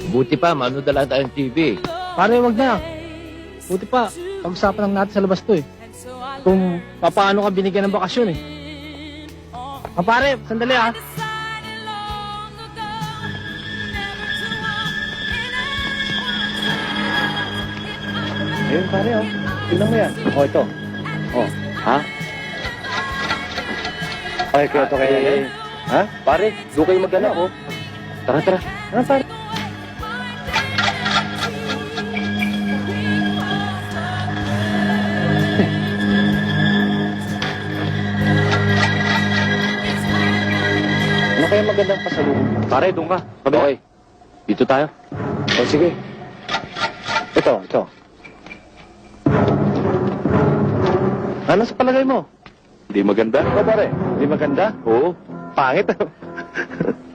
Buti pa, manood na lang tayong TV. Pare, wag na. Buti pa, pag-usapan lang natin sa labas to eh. Kung paano ka binigyan ng bakasyon eh. Pare, sandali ah. Ayun, pare, oh. Tingnan mo yan. Oh, ito. Oh, ha? Ay, kaya ito kaya yan. Ha? Pare, doon kayo maghanap, oh. Tara, tara. Tara, pare. Ano kaya magandang pasalubong? Pare, doon ka. Okay. Dito tayo. O, sige. Ito. Ano sa palagay mo? Hindi maganda. Ikaw, pare? Hindi maganda? Oo. Pangit.